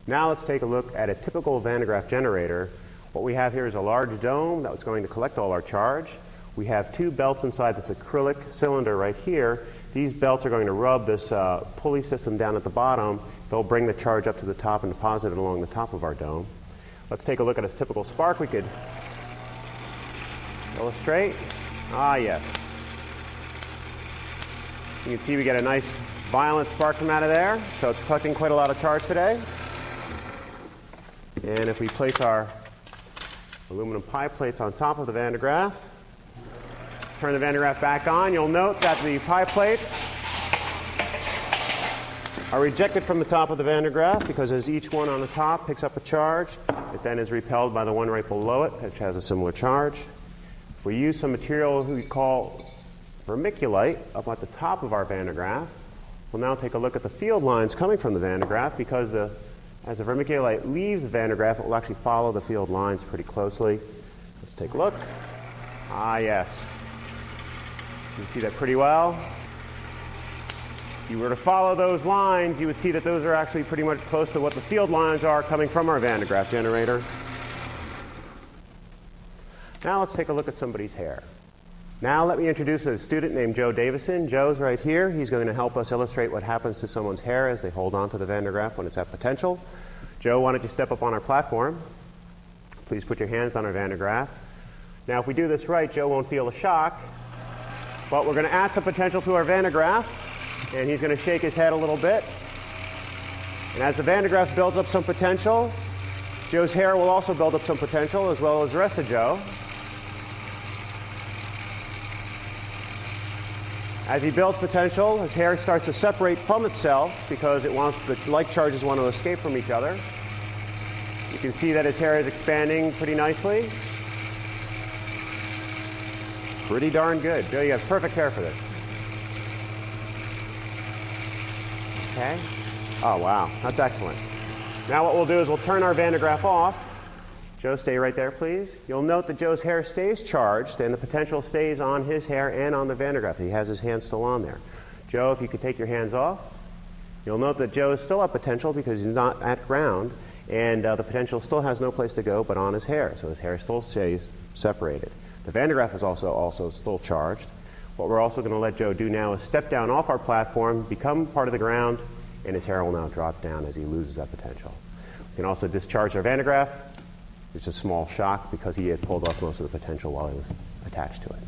Now let's take a look at a typical Van de Graaff generator. What we have here is a large dome that's going to collect all our charge. We have two belts inside this acrylic cylinder right here. These belts are going to rub this pulley system down at the bottom. They'll bring the charge up to the top and deposit it along the top of our dome. Let's take a look at a typical spark. We could illustrate. Ah, yes. You can see we get a nice violent spark from out of there, so it's collecting quite a lot of charge today. And if we place our aluminum pie plates on top of the Van de Graaff, turn the Van de Graaff back on, you'll note that the pie plates are rejected from the top of the Van de Graaff because as each one on the top picks up a charge, it then is repelled by the one right below it, which has a similar charge. If we use some material we call vermiculite up at the top of our Van de Graaff, we'll now take a look at the field lines coming from the Van de Graaff because as the vermiculite leaves the Van de Graaff, it will actually follow the field lines pretty closely. Let's take a look. Ah, yes. You can see that pretty well. If you were to follow those lines, you would see that those are actually pretty much close to what the field lines are coming from our Van de Graaff generator. Now let's take a look at somebody's hair. Now let me introduce a student named Joe Davison. Joe's right here. He's going to help us illustrate what happens to someone's hair as they hold on to the Van de Graaff when it's at potential. Joe, why don't you step up on our platform? Please put your hands on our Van de Graaff. Now if we do this right, Joe won't feel a shock, but we're going to add some potential to our Van de Graaff, and he's going to shake his head a little bit. And as the Van de Graaff builds up some potential, Joe's hair will also build up some potential as well as the rest of Joe. As he builds potential, his hair starts to separate from itself because the like charges want to escape from each other. You can see that his hair is expanding pretty nicely. Pretty darn good. Joe, you have perfect hair for this. Okay. Oh, wow. That's excellent. Now what we'll do is we'll turn our Van de Graaff off. Joe, stay right there, please. You'll note that Joe's hair stays charged and the potential stays on his hair and on the Van de Graaff. He has his hands still on there. Joe, if you could take your hands off. You'll note that Joe is still at potential because he's not at ground, and the potential still has no place to go but on his hair, so his hair still stays separated. The Van de Graaff is also still charged. What we're also going to let Joe do now is step down off our platform, become part of the ground, and his hair will now drop down as he loses that potential. We can also discharge our Van de Graaff. It's a small shock because he had pulled off most of the potential while he was attached to it.